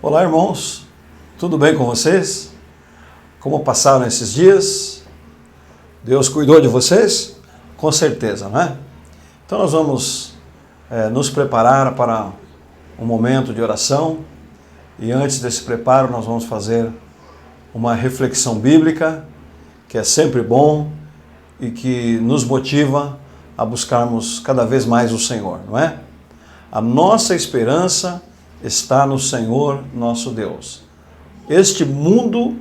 Olá, irmãos, tudo bem com vocês? Como passaram esses dias? Deus cuidou de vocês? Com certeza, não é? Então nós vamos nos preparar para um momento de oração e antes desse preparo nós vamos fazer uma reflexão bíblica, que é sempre bom e que nos motiva a buscarmos cada vez mais o Senhor, não é? A nossa esperança está no Senhor nosso Deus. Este mundo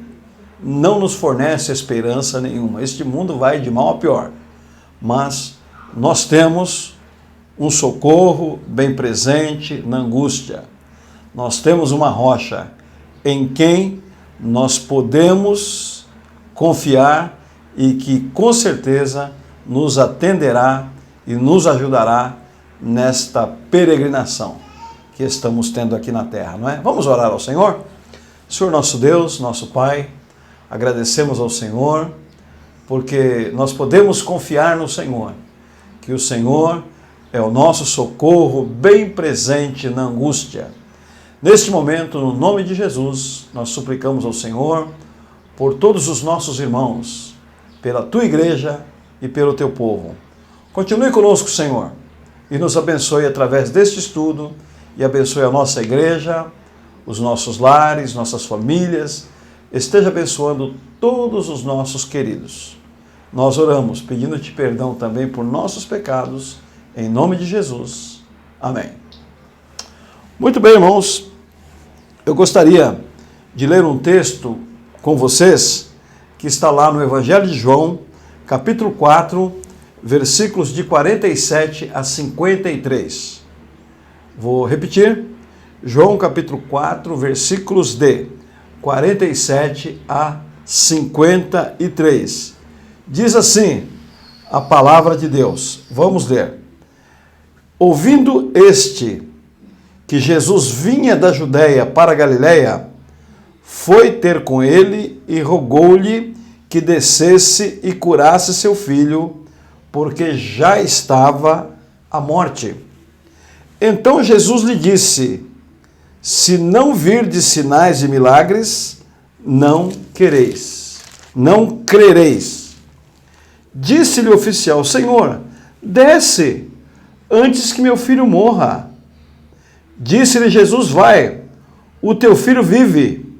não nos fornece esperança nenhuma. Este mundo vai de mal a pior. Mas nós temos um socorro bem presente na angústia. Nós temos uma rocha em quem nós podemos confiar e que com certeza nos atenderá e nos ajudará nesta peregrinação que estamos tendo aqui na terra, não é? Vamos orar ao Senhor? Senhor nosso Deus, nosso Pai, agradecemos ao Senhor, porque nós podemos confiar no Senhor, que o Senhor é o nosso socorro bem presente na angústia. Neste momento, no nome de Jesus, nós suplicamos ao Senhor por todos os nossos irmãos, pela Tua igreja e pelo Teu povo. Continue conosco, Senhor, e nos abençoe através deste estudo, e abençoe a nossa igreja, os nossos lares, nossas famílias. Esteja abençoando todos os nossos queridos. Nós oramos pedindo-te perdão também por nossos pecados, em nome de Jesus. Amém. Muito bem, irmãos. Eu gostaria de ler um texto com vocês, que está lá no Evangelho de João, capítulo 4, versículos de 47 a 53. Vou repetir, João capítulo 4, versículos de 47 a 53. Diz assim a palavra de Deus. Vamos ler. Ouvindo que Jesus vinha da Judéia para a Galiléia, foi ter com ele e rogou-lhe que descesse e curasse seu filho, porque já estava à morte. Então Jesus lhe disse: se não virdes sinais e milagres, não crereis. Disse-lhe o oficial: Senhor, desce, antes que meu filho morra. Disse-lhe Jesus: vai, o teu filho vive.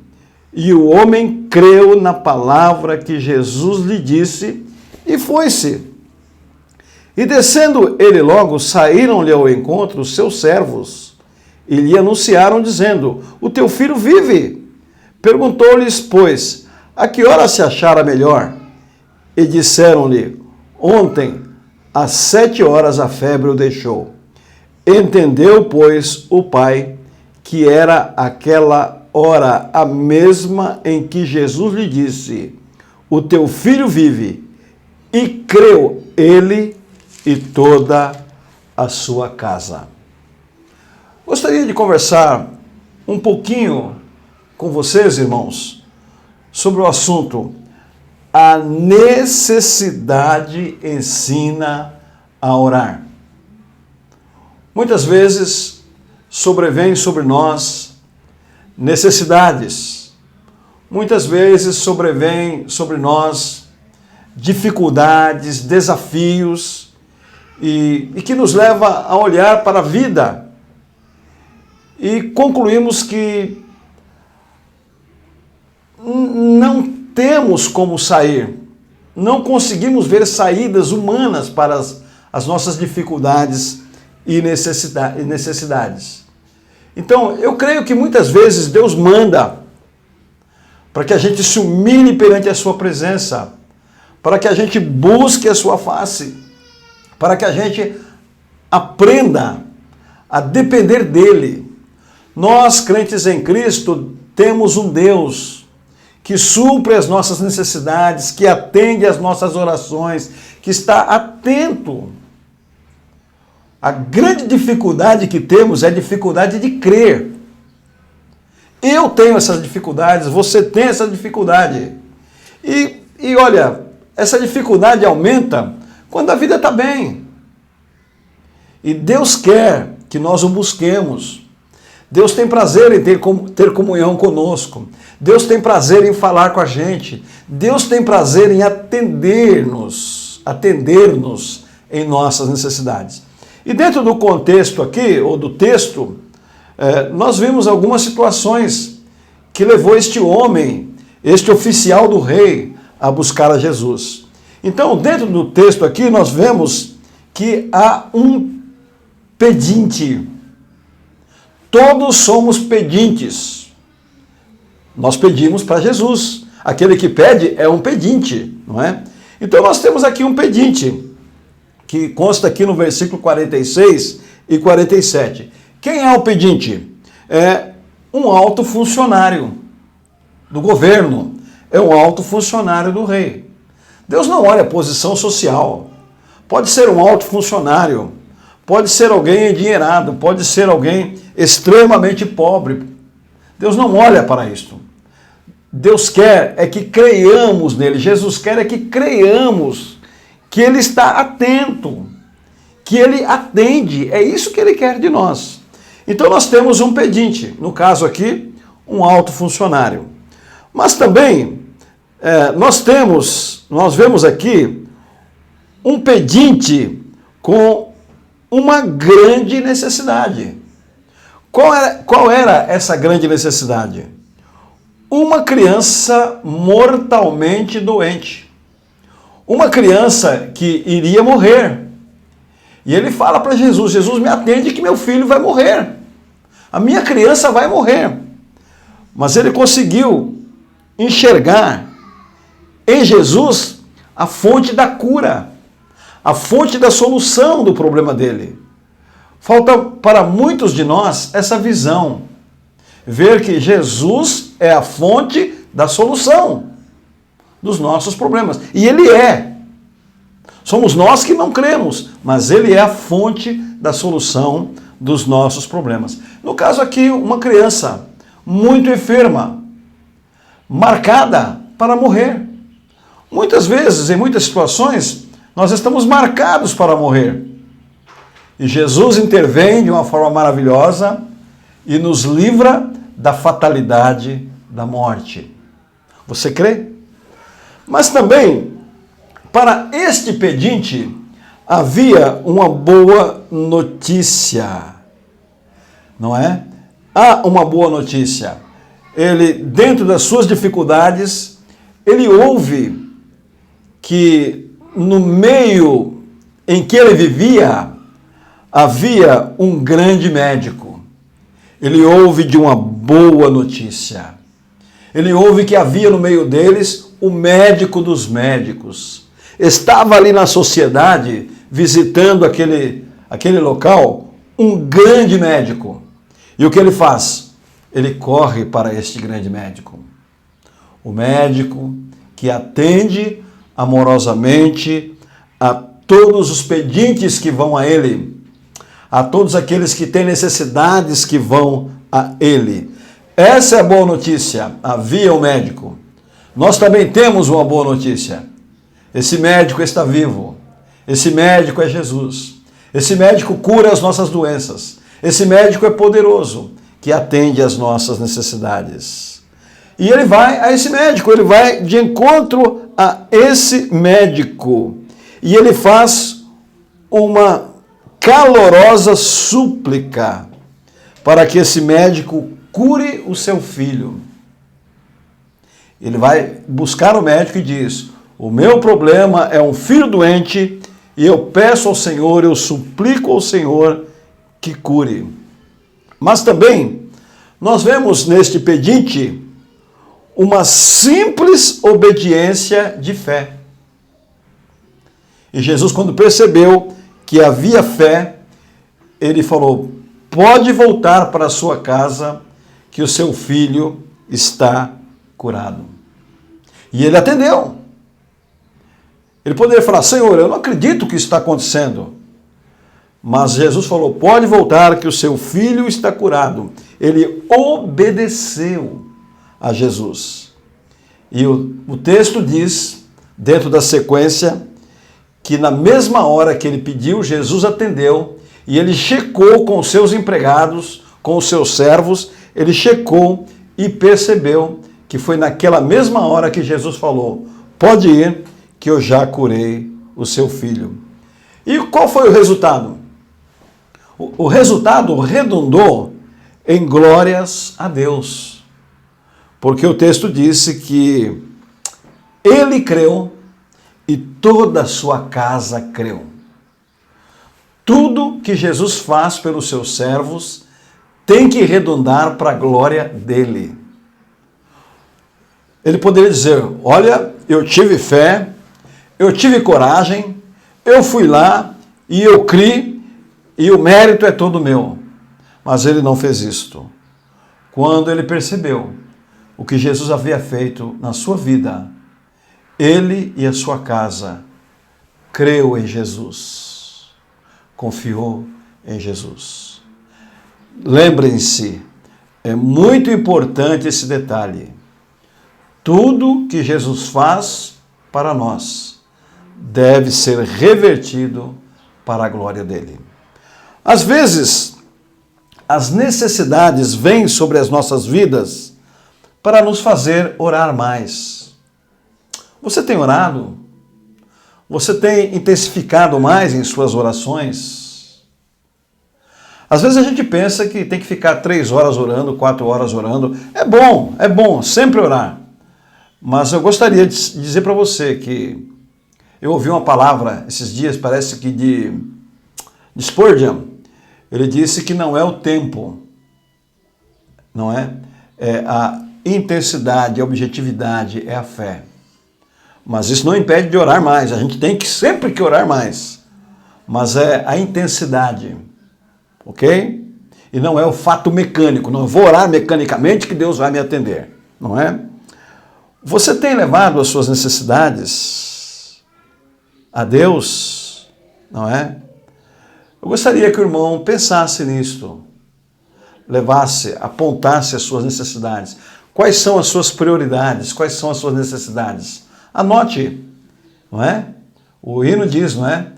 E o homem creu na palavra que Jesus lhe disse e foi-se. E descendo ele logo, saíram-lhe ao encontro os seus servos e lhe anunciaram, dizendo: o teu filho vive. Perguntou-lhes, pois, a que hora se achara melhor? E disseram-lhe: ontem, às 7 horas, a febre o deixou. Entendeu, pois, o pai que era aquela hora a mesma em que Jesus lhe disse: o teu filho vive. E creu ele e toda a sua casa. Gostaria de conversar um pouquinho com vocês, irmãos, sobre o assunto: a necessidade ensina a orar. Muitas vezes sobrevêm sobre nós necessidades. Muitas vezes sobrevêm sobre nós dificuldades, desafios, e que nos leva a olhar para a vida e concluímos que não temos como sair, não conseguimos ver saídas humanas para as nossas dificuldades e necessidades. Então, eu creio que muitas vezes Deus manda para que a gente se humilhe perante a sua presença, para que a gente busque a sua face, para que a gente aprenda a depender dele. Nós, crentes em Cristo, temos um Deus que supre as nossas necessidades, que atende às nossas orações, que está atento. A grande dificuldade que temos é a dificuldade de crer. Eu tenho essas dificuldades, você tem essa dificuldade. E olha, essa dificuldade aumenta quando a vida está bem. E Deus quer que nós o busquemos. Deus tem prazer em ter comunhão conosco. Deus tem prazer em falar com a gente. Deus tem prazer em atender-nos em nossas necessidades. E dentro do contexto aqui, ou do texto, nós vimos algumas situações que levou este homem, este oficial do rei, a buscar a Jesus. Então, dentro do texto aqui, nós vemos que há um pedinte. Todos somos pedintes. Nós pedimos para Jesus. Aquele que pede é um pedinte, não é? Então nós temos aqui um pedinte, que consta aqui no versículo 46 e 47. Quem é o pedinte? É um alto funcionário do governo, é um alto funcionário do rei. Deus não olha a posição social. Pode ser um alto funcionário, pode ser alguém endinheirado, pode ser alguém extremamente pobre. Deus não olha para isto. Deus quer é que creiamos nele. Jesus quer é que creiamos que ele está atento, que ele atende. É isso que ele quer de nós. Então nós temos um pedinte, no caso aqui, um alto funcionário. Mas também nós vemos aqui um pedinte com uma grande necessidade. Qual era essa grande necessidade? Uma criança mortalmente doente. Uma criança que iria morrer. E ele fala para Jesus, Jesus, me atende que meu filho vai morrer. A minha criança vai morrer. Mas ele conseguiu enxergar em Jesus a fonte da cura, a fonte da solução do problema dele. Falta para muitos de nós essa visão. Ver que Jesus é a fonte da solução dos nossos problemas. E ele é. Somos nós que não cremos, mas ele é a fonte da solução dos nossos problemas. No caso aqui, uma criança muito enferma, marcada para morrer. Muitas vezes, em muitas situações, nós estamos marcados para morrer. E Jesus intervém de uma forma maravilhosa e nos livra da fatalidade da morte. Você crê? Mas também, para este pedinte, havia uma boa notícia. Não é? Há uma boa notícia. Ele, dentro das suas dificuldades, ele ouve que no meio em que ele vivia, havia um grande médico. Ele ouve de uma boa notícia. Ele ouve que havia no meio deles o médico dos médicos. Estava ali na sociedade, visitando aquele local, um grande médico. E o que ele faz? Ele corre para este grande médico. O médico que atende amorosamente a todos os pedintes que vão a ele, a todos aqueles que têm necessidades que vão a ele. Essa é a boa notícia. Havia um médico. Nós também temos uma boa notícia. Esse médico está vivo. Esse médico é Jesus. Esse médico cura as nossas doenças. Esse médico é poderoso, que atende às nossas necessidades. E ele vai a esse médico, ele vai de encontro a esse médico. E ele faz uma calorosa súplica para que esse médico cure o seu filho. Ele vai buscar o médico e diz: o meu problema é um filho doente e eu peço ao Senhor, eu suplico ao Senhor que cure. Mas também nós vemos neste pedinte uma simples obediência de fé. E Jesus, quando percebeu que havia fé, ele falou: pode voltar para a sua casa, que o seu filho está curado. E ele atendeu. Ele poderia falar: Senhor, eu não acredito que isso está acontecendo. Mas Jesus falou: pode voltar, que o seu filho está curado. Ele obedeceu a Jesus. E o texto diz, dentro da sequência, que na mesma hora que ele pediu, Jesus atendeu, e ele checou com seus empregados, com os seus servos, ele checou e percebeu que foi naquela mesma hora que Jesus falou: pode ir, que eu já curei o seu filho. E qual foi o resultado? O resultado redundou em glórias a Deus, porque o texto disse que ele creu e toda a sua casa creu. Tudo que Jesus faz pelos seus servos tem que redundar para a glória dele. Ele poderia dizer: olha, eu tive fé, eu tive coragem, eu fui lá e eu criei e o mérito é todo meu. Mas ele não fez isto. Quando ele percebeu o que Jesus havia feito na sua vida, ele e a sua casa creu em Jesus, confiou em Jesus. Lembrem-se, é muito importante esse detalhe. Tudo que Jesus faz para nós deve ser revertido para a glória dele. Às vezes, as necessidades vêm sobre as nossas vidas para nos fazer orar mais. Você tem orado? Você tem intensificado mais em suas orações? Às vezes a gente pensa que tem que ficar 3 horas orando, 4 horas orando. É bom, sempre orar. Mas eu gostaria de dizer para você que eu ouvi uma palavra esses dias, parece que de Spurgeon. Ele disse que não é o tempo, não é? É a intensidade, a objetividade, é a fé. Mas isso não impede de orar mais. A gente tem que sempre que orar mais. Mas é a intensidade, ok? E não é o fato mecânico. Não vou orar mecanicamente que Deus vai me atender, não é? Você tem levado as suas necessidades a Deus, não é? Eu gostaria que o irmão pensasse nisto, levasse, apontasse as suas necessidades. Quais são as suas prioridades? Quais são as suas necessidades? Anote, não é? O hino diz, não é?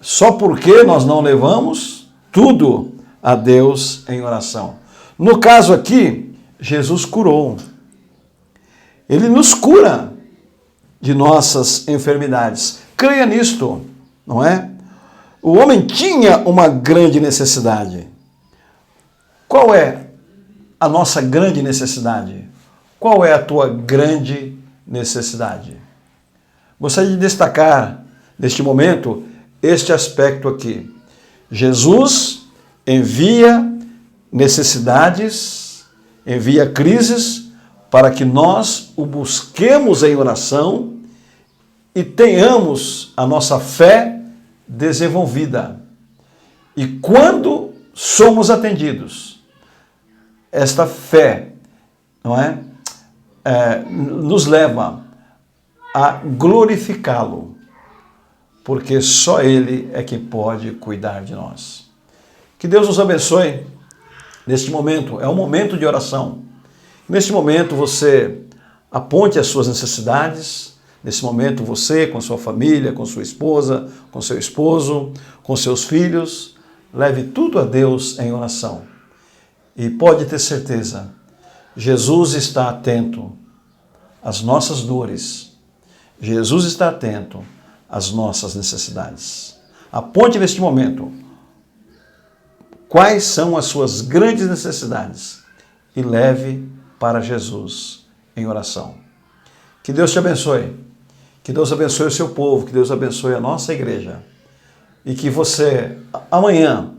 Só porque nós não levamos tudo a Deus em oração. No caso aqui, Jesus curou. Ele nos cura de nossas enfermidades. Creia nisto, não é? O homem tinha uma grande necessidade. Qual é a nossa grande necessidade? Qual é a tua grande necessidade? Gostaria de destacar, neste momento, este aspecto aqui. Jesus envia necessidades, envia crises, para que nós o busquemos em oração e tenhamos a nossa fé desenvolvida. E quando somos atendidos, esta fé, não é? Nos leva a glorificá-lo, porque só Ele é que pode cuidar de nós. Que Deus nos abençoe neste momento. É um momento de oração. Neste momento você aponte as suas necessidades. Nesse momento você, com sua família, com sua esposa, com seu esposo, com seus filhos, leve tudo a Deus em oração. E pode ter certeza, Jesus está atento às nossas dores. Jesus está atento às nossas necessidades. Aponte neste momento quais são as suas grandes necessidades e leve para Jesus em oração. Que Deus te abençoe. Que Deus abençoe o seu povo, que Deus abençoe a nossa igreja. E que você, amanhã,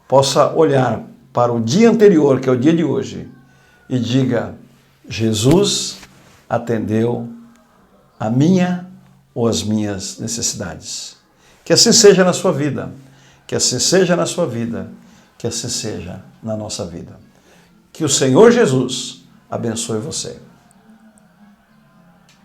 possa olhar para o dia anterior, que é o dia de hoje, e diga: Jesus atendeu a minha ou as minhas necessidades. Que assim seja na sua vida, que assim seja na sua vida, que assim seja na nossa vida. Que o Senhor Jesus abençoe você.